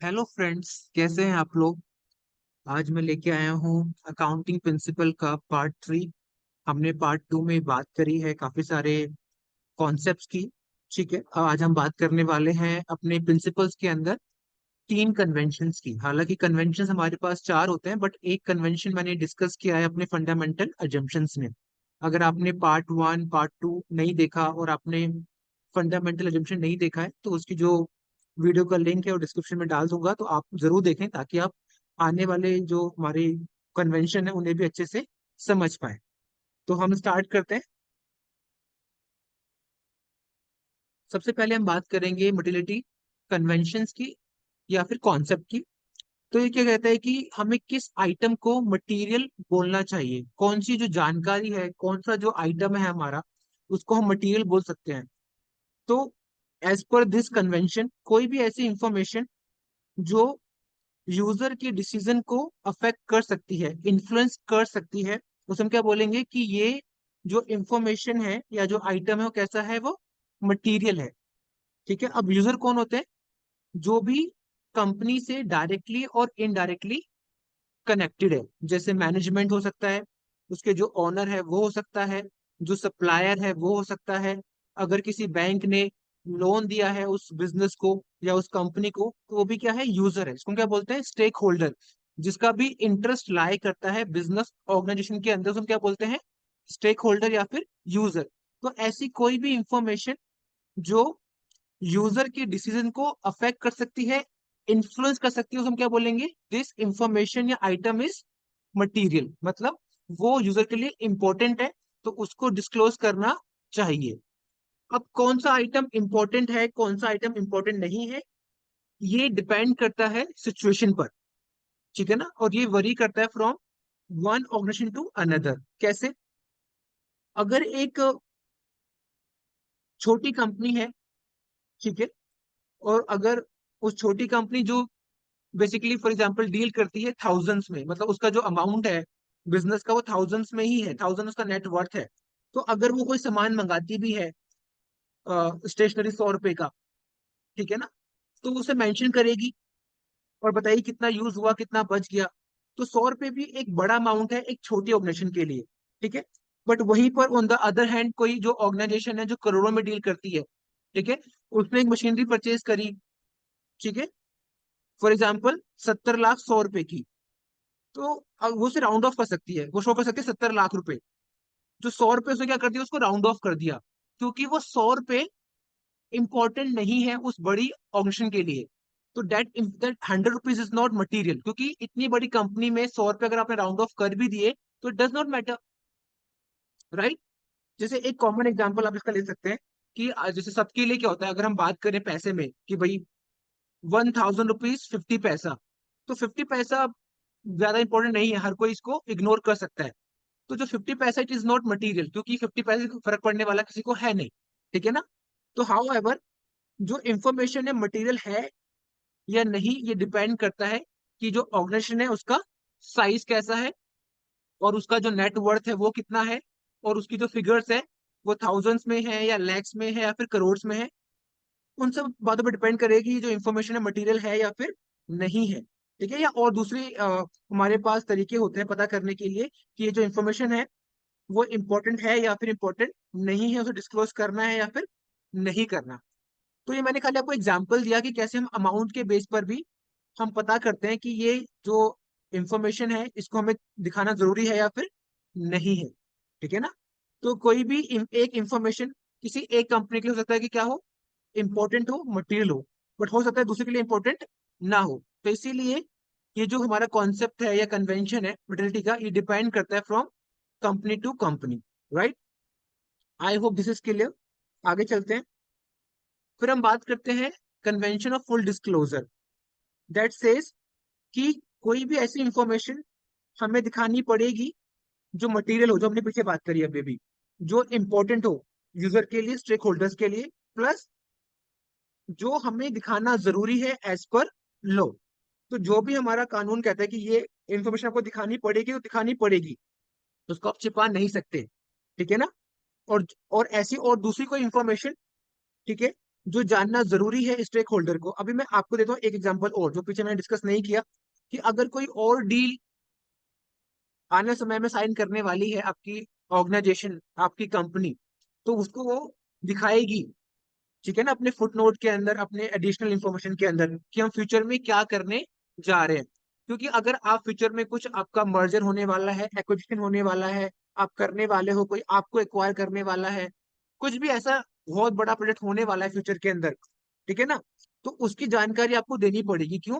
Hello friends, कैसे हैं आप लोग। आज मैं लेके आया हूँ अकाउंटिंग प्रिंसिपल का पार्ट 3। हमने पार्ट 2 में बात करी है काफी सारे कॉन्सेप्ट्स की। ठीक है, आज हम बात करने वाले हैं अपने प्रिंसिपल्स के अंदर तीन कन्वेंशंस की। हालांकि कन्वेंशंस हमारे पास चार होते हैं, बट एक कन्वेंशन मैंने डिस्कस किया है अपने फंडामेंटल अजम्पशंस में। अगर आपने पार्ट 1 पार्ट 2 नहीं देखा और आपने फंडामेंटल अजम्पशन नहीं देखा है तो उसकी जो वीडियो का लिंक है वो डिस्क्रिप्शन में डाल दूंगा, तो आप जरूर देखें ताकि आप आने वाले जो हमारे कन्वेंशन है उन्हें भी अच्छे से समझ पाए। तो हम स्टार्ट करते हैं। सबसे पहले हम बात करेंगे मोटिलिटी कन्वेंशंस की या फिर कॉन्सेप्ट की। तो ये क्या कहता है कि हमें किस आइटम को मटेरियल बोलना चाहिए, कौन सी जो जानकारी है, कौन सा जो आइटम है हमारा, उसको हम मटेरियल बोल सकते हैं। तो एज पर दिस कन्वेंशन कोई भी ऐसी इंफॉर्मेशन जो यूजर के डिसीजन को अफेक्ट कर सकती है, इन्फ्लुएंस कर सकती है, उसे हम क्या बोलेंगे कि ये जो इंफॉर्मेशन है या जो आइटम है वो कैसा है, वो मटेरियल है। ठीक है, अब यूजर कौन होते हैं? जो भी कंपनी से डायरेक्टली और इनडायरेक्टली कनेक्टेड है। जैसे मैनेजमेंट हो सकता है, उसके जो ओनर है वो हो सकता है, जो सप्लायर है वो हो सकता है। अगर किसी बैंक ने लोन दिया है उस बिजनेस को या उस कंपनी को, तो वो भी क्या है, यूजर है। इसको क्या बोलते हैं, स्टेक होल्डर। जिसका भी इंटरेस्ट लाई करता है बिजनेस ऑर्गेनाइजेशन के अंदर, उसको क्या बोलते हैं, स्टेक होल्डर या फिर यूजर। तो ऐसी कोई भी इंफॉर्मेशन जो यूजर के डिसीजन को अफेक्ट कर सकती है, इन्फ्लुएंस कर सकती है, उसे हम क्या बोलेंगे, दिस इंफॉर्मेशन या आइटम इज मटीरियल। मतलब वो यूजर के लिए इंपॉर्टेंट है, तो उसको डिस्क्लोज करना चाहिए। अब कौन सा आइटम इंपॉर्टेंट है, कौन सा आइटम इंपॉर्टेंट नहीं है, ये डिपेंड करता है सिचुएशन पर। ठीक है ना, और ये वरी करता है from one organisation to another. कैसे? अगर एक छोटी कंपनी है, ठीक है, और अगर उस छोटी कंपनी जो बेसिकली फॉर एग्जांपल डील करती है थाउजेंड्स में, मतलब उसका जो अमाउंट है बिजनेस का वो थाउजेंड्स में ही है, थाउजेंड उसका नेट वर्थ है। तो अगर वो कोई सामान मंगाती भी है स्टेशनरी 100 रुपए का, ठीक है ना, तो उसे मेंशन करेगी और बताइए कितना यूज हुआ, कितना बच गया। तो 100 रुपए भी एक बड़ा अमाउंट है एक छोटी ऑर्गेनाइजेशन के लिए। ठीक है, बट वहीं पर ऑन द अदर हैंड कोई जो ऑर्गेनाइजेशन है जो करोड़ों में डील करती है, ठीक है, उसने एक मशीनरी परचेज करी, ठीक है, फॉर एग्जाम्पल 70 लाख 100 रुपए की। तो अब वो उसे राउंड ऑफ कर सकती है, वो शो कर सकती है 70 लाख रुपए। जो 100 रुपए उसने क्या कर दिया, उसको राउंड ऑफ कर दिया, क्योंकि वो 100 रुपए इंपॉर्टेंट नहीं है उस बड़ी ऑर्गेनाइजेशन के लिए। तो that 100 rupees is not material, क्योंकि इतनी बड़ी कंपनी में 100 रुपए अगर आपने राउंड ऑफ कर भी दिए तो it does not matter, right. जैसे एक कॉमन एग्जांपल आप इसका ले सकते हैं कि जैसे सबके लिए क्या होता है, अगर हम बात करें पैसे में कि भाई 1000 रुपीज 50 पैसा, तो 50 पैसा ज्यादा इंपॉर्टेंट नहीं है, हर कोई इसको इग्नोर कर सकता है। तो जो 50 पैसा इट इज नॉट मटीरियल, क्योंकि 50 पैसे को फर्क पड़ने वाला किसी को है नहीं। ठीक है ना। तो हाउ एवर जो इंफॉर्मेशन है मटेरियल है या नहीं, ये डिपेंड करता है कि जो ऑर्गेनाइजेशन है उसका साइज कैसा है, और उसका जो नेट वर्थ है वो कितना है, और उसकी जो फिगर्स है वो थाउजेंड्स में है या लैक्स में है या फिर करोड़ में है। उन सब बातों पर डिपेंड करेगी ये जो इन्फॉर्मेशन है मटेरियल है या फिर नहीं है। ठीक है, या और दूसरी हमारे पास तरीके होते हैं पता करने के लिए कि ये जो इन्फॉर्मेशन है वो इम्पोर्टेंट है या फिर इम्पोर्टेंट नहीं है, उसे डिस्क्लोज करना है या फिर नहीं करना। तो ये मैंने खाली आपको एग्जांपल दिया कि कैसे हम अमाउंट के बेस पर भी हम पता करते हैं कि ये जो इंफॉर्मेशन है इसको हमें दिखाना जरूरी है या फिर नहीं है। ठीक है ना। तो कोई भी एक इंफॉर्मेशन किसी एक कंपनी के लिए हो सकता है कि क्या हो, इंपॉर्टेंट हो, मटेरियल हो, बट हो सकता है दूसरे के लिए इंपॉर्टेंट ना हो। तो इसीलिए ये जो हमारा कॉन्सेप्ट है या कन्वेंशन है मटेरियलिटी का, ये डिपेंड करता है from company to company, right. I hope this is clear. आगे चलते हैं। फिर हम बात करते हैं convention of full disclosure. That says कि कोई भी ऐसी इंफॉर्मेशन हमें दिखानी पड़ेगी जो मटेरियल हो, जो हमने पीछे बात करी अभी भी, जो इंपॉर्टेंट हो यूजर के लिए, स्टेक होल्डर्स के लिए, प्लस जो हमें दिखाना जरूरी है एज पर लॉ। तो जो भी हमारा कानून कहता है कि ये इंफॉर्मेशन आपको दिखानी पड़ेगी तो दिखानी पड़ेगी, तो उसको आप छिपा नहीं सकते। ठीक है ना। और ऐसी और दूसरी कोई इंफॉर्मेशन, ठीक है, जो जानना जरूरी है स्टेक होल्डर को। अभी मैं आपको देता हूँ एक एग्जांपल और जो पीछे मैंने डिस्कस नहीं किया, कि अगर कोई और डील आने समय में साइन करने वाली है आपकी ऑर्गेनाइजेशन, आपकी कंपनी, तो उसको वो दिखाएगी, ठीक है ना, अपने फुट नोट के अंदर, अपने एडिशनल इंफॉर्मेशन के अंदर, कि हम फ्यूचर में क्या करने जा रहे हैं। क्योंकि अगर आप फ्यूचर में कुछ आपका मर्जर होने वाला है, एक्विजिशन होने वाला है, आप करने वाले हो, कोई आपको एक्वायर करने वाला है, कुछ भी ऐसा बहुत बड़ा प्रोजेक्ट होने वाला है फ्यूचर के अंदर, ठीक है ना, तो उसकी जानकारी आपको देनी पड़ेगी। क्यों?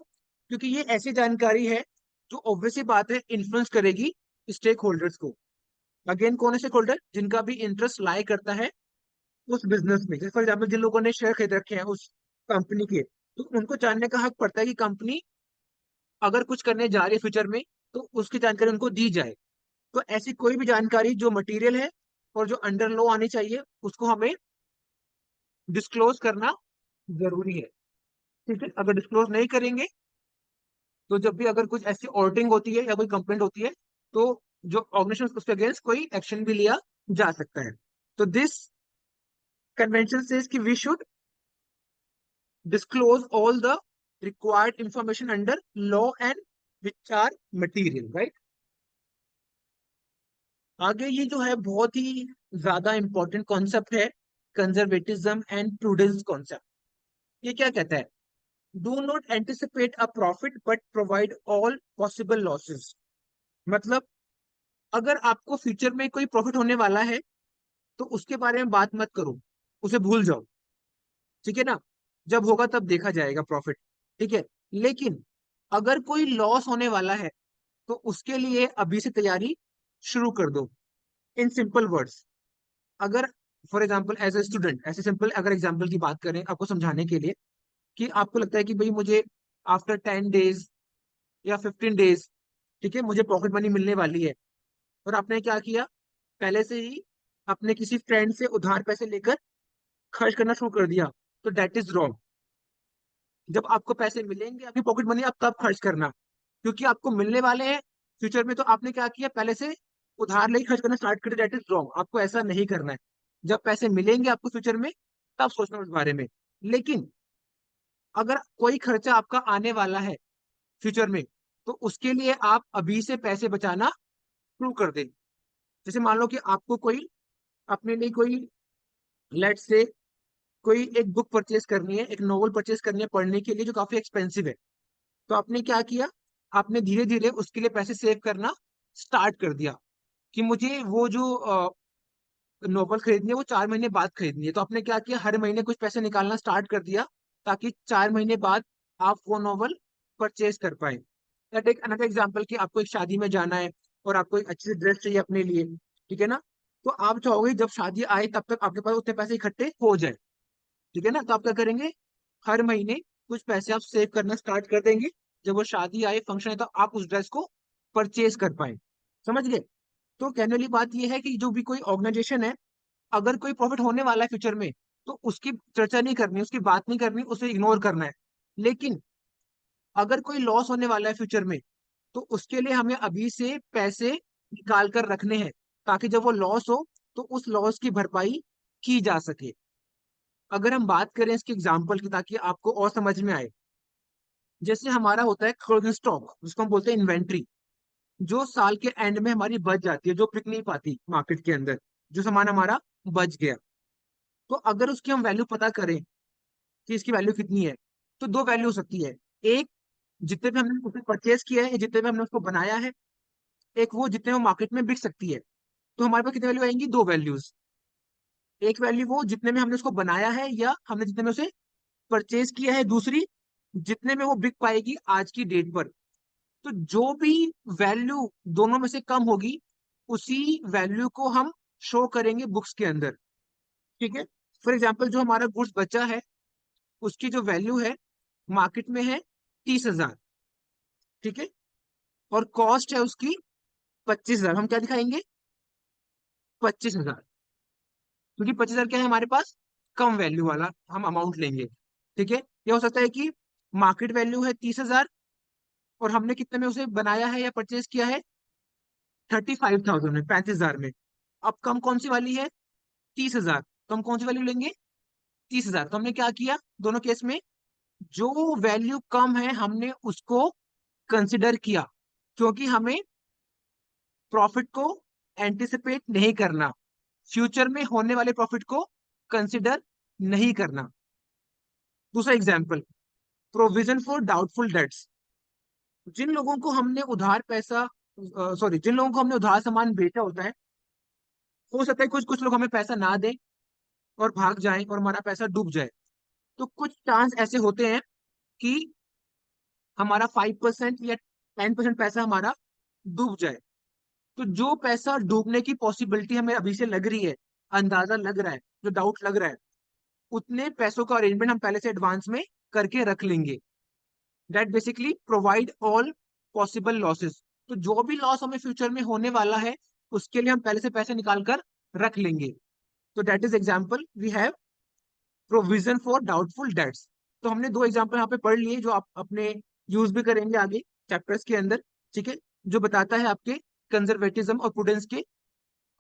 क्योंकि ये ऐसी जानकारी है जो ऑब्वियसली बात है इन्फ्लुएंस करेगी स्टेक होल्डर्स को। अगेन कौन है स्टेक होल्डर? जिनका भी इंटरेस्ट लाई करता है उस बिजनेस में। जैसे फॉर एग्जाम्पल जिन लोगों ने शेयर खरीद रखे हैं उस कंपनी के, तो उनको जानने का हक पड़ता है कि कंपनी अगर कुछ करने जा रही है फ्यूचर में, तो उसकी जानकारी उनको दी जाए। तो ऐसी कोई भी जानकारी जो मटेरियल है और जो अंडर लॉ आनी चाहिए, उसको हमें डिस्क्लोज करना जरूरी है। ठीक है, अगर डिस्क्लोज नहीं करेंगे, तो जब भी अगर कुछ ऐसी ऑडिटिंग होती है या कोई कंप्लेंट होती है, तो जो ऑर्गेनाइजेशन उसके अगेंस्ट कोई एक्शन भी लिया जा सकता है। तो दिस कन्वेंशन सेज कि we should disclose all the required information under law and which are material, right? आगे ये जो है बहुत ही ज्यादा इंपॉर्टेंट कॉन्सेप्ट है, कंजर्वेटिज्म एंड प्रूडेंस कॉन्सेप्ट। ये क्या कहता है? Do not anticipate a profit but provide all possible losses. मतलब अगर आपको फ्यूचर में कोई प्रॉफिट होने वाला है, तो उसके बारे में बात मत करो, उसे भूल जाओ, ठीक है ना, जब होगा तब देखा जाएगा प्रॉफिट, ठीक है। लेकिन अगर कोई लॉस होने वाला है, तो उसके लिए अभी से तैयारी शुरू कर दो। इन सिंपल वर्ड्स, अगर for example as a student, ऐसे सिंपल अगर एग्जाम्पल की बात करें आपको समझाने के लिए, कि आपको लगता है कि भाई मुझे आफ्टर 10 डेज या 15 डेज, ठीक है, मुझे पॉकेट मनी मिलने वाली है, और आपने क्या किया, पहले से ही अपने किसी फ्रेंड से उधार पैसे लेकर खर्च करना शुरू कर दिया, तो डेट इज रॉन्ग। जब आपको पैसे मिलेंगे आपकी पॉकेट मनी, आप तब खर्च करना, क्योंकि आपको मिलने वाले हैं फ्यूचर में, तो आपने क्या किया, पहले से उधार ले खर्च करना स्टार्ट कर दिया, दैट इज रॉन्ग। आपको ऐसा नहीं करना है। जब पैसे मिलेंगे आपको फ्यूचर में, तब सोचना उस बारे में। लेकिन अगर कोई खर्चा आपका आने वाला है फ्यूचर में, तो उसके लिए आप अभी से पैसे बचाना शुरू कर दें। जैसे मान लो कि आपको कोई अपने लिए कोई, लेट से, कोई एक बुक परचेज करनी है, एक नॉवल परचेज करनी है पढ़ने के लिए, जो काफी एक्सपेंसिव है। तो आपने क्या किया, आपने धीरे धीरे उसके लिए पैसे सेव करना स्टार्ट कर दिया, कि मुझे वो जो नोबल खरीदनी है वो 4 महीने बाद खरीदनी है। तो आपने क्या किया, हर महीने कुछ पैसे निकालना स्टार्ट कर दिया, ताकि 4 महीने बाद आप वो नोबल परचेज कर पाए। या टेक अनदर एग्जाम्पल, कि आपको एक शादी में जाना है और आपको एक अच्छी ड्रेस चाहिए अपने लिए, ठीक है ना, तो आप चाहोगे जब शादी आए तब तक आपके पास उतने पैसे इकट्ठे हो जाए, ठीक है ना। तो आप क्या करेंगे, हर महीने कुछ पैसे आप सेव करना स्टार्ट कर देंगे, जब वो शादी आए, फंक्शन है, तो आप उस ड्रेस को परचेज कर पाए। समझ गए? तो कहने वाली बात यह है कि जो भी कोई ऑर्गेनाइजेशन है, अगर कोई प्रॉफिट होने वाला है फ्यूचर में, तो उसकी चर्चा नहीं करनी, उसकी बात नहीं करनी, उसे इग्नोर करना है। लेकिन अगर कोई लॉस होने वाला है फ्यूचर में, तो उसके लिए हमें अभी से पैसे निकाल कर रखने हैं, ताकि जब वो लॉस हो, तो उस लॉस की भरपाई की जा सके। अगर हम बात करें इसके एग्जाम्पल की, ताकि आपको और समझ में आए, जैसे हमारा होता है क्लोजिंग स्टॉक, जिसको हम बोलते हैं इन्वेंट्री, जो साल के एंड में हमारी बच जाती है, जो बिक नहीं पाती मार्केट के अंदर, जो सामान हमारा बच गया। तो अगर उसकी हम वैल्यू पता करें कि इसकी वैल्यू कितनी है, तो दो वैल्यू हो सकती है। एक, जितने भी हमने उसे परचेज किया है, या जितने भी हमने उसको बनाया है। एक वो, जितने वो मार्केट में बिक सकती है। तो हमारे पास कितनी वैल्यू आएंगी? दो वैल्यूज। एक वैल्यू वो जितने में हमने उसको बनाया है, या हमने जितने में उसे परचेज किया है। दूसरी, जितने में वो बिक पाएगी आज की डेट पर। तो जो भी वैल्यू दोनों में से कम होगी, उसी वैल्यू को हम शो करेंगे बुक्स के अंदर, ठीक है। फॉर एग्जाम्पल, जो हमारा गुड्स बचा है, उसकी जो वैल्यू है मार्केट में है 30,000, ठीक है, और कॉस्ट है उसकी 25,000। हम क्या दिखाएंगे? 25,000, क्योंकि 25,000 क्या है हमारे पास, कम वैल्यू वाला हम अमाउंट लेंगे, ठीक है। ये हो सकता है कि मार्केट वैल्यू है 30,000, और हमने कितने में उसे बनाया है या परचेज किया है? 35,000 में, 35,000 में। अब कम कौन सी वाली है? 30,000। तो हम कौन सी वैल्यू लेंगे? 30,000। तो हमने क्या किया दोनों केस में, जो वैल्यू कम है हमने उसको कंसिडर किया, क्योंकि हमें प्रॉफिट को एंटिसिपेट नहीं करना, फ्यूचर में होने वाले प्रॉफिट को कंसिडर नहीं करना। दूसरा example, provision for doubtful debts. जिन लोगों को हमने उधार पैसा सॉरी जिन लोगों को हमने उधार सामान बेचा होता है, हो सकता है कुछ कुछ लोग हमें पैसा ना दें और भाग जाएं और हमारा पैसा डूब जाए। तो कुछ चांस ऐसे होते हैं कि हमारा 5% या 10% पैसा हमारा डूब जाए। तो जो पैसा डूबने की पॉसिबिलिटी हमें अभी से लग रही है, अंदाजा लग रहा है, जो डाउट लग रहा है, उतने पैसों का अरेंजमेंट हम पहले से एडवांस में करके रख लेंगे। That basically provide all possible losses. तो जो भी लॉस हमें फ्यूचर में होने वाला है, उसके लिए हम पहले से पैसे निकाल कर रख लेंगे। तो that is example, we have provision for doubtful debts. तो हमने दो एग्जाम्पल यहाँ पे पढ़ लिए, जो आप अपने यूज भी करेंगे आगे चैप्टर्स के अंदर, ठीक है, जो बताता है आपके कंजर्वेटिज्म और प्रूडेंस के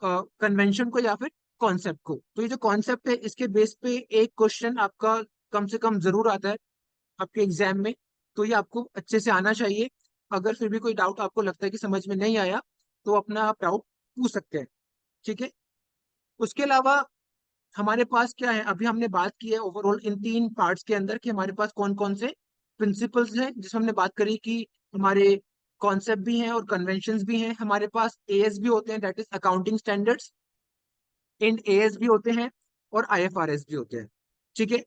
कन्वेंशन को या फिर कॉन्सेप्ट को। तो ये जो कॉन्सेप्ट है, इसके बेस पे एक क्वेश्चन आपका कम से कम जरूर आता है आपके एग्जाम में। तो ये आपको अच्छे से आना चाहिए। अगर फिर भी कोई डाउट आपको लगता है कि समझ में नहीं आया, तो अपना आप डाउट पूछ सकते हैं, ठीक है। उसके अलावा हमारे पास क्या है, अभी हमने बात की है ओवरऑल इन तीन पार्ट्स के अंदर कि हमारे पास कौन कौन से प्रिंसिपल्स हैं, जिसमें हमने बात करी कि हमारे कॉन्सेप्ट भी हैं और कन्वेंशंस भी हैं। हमारे पास एएस भी होते हैं, that is accounting standards, Ind AS भी होते हैं और आईएफआरएस भी होते हैं, ठीक है।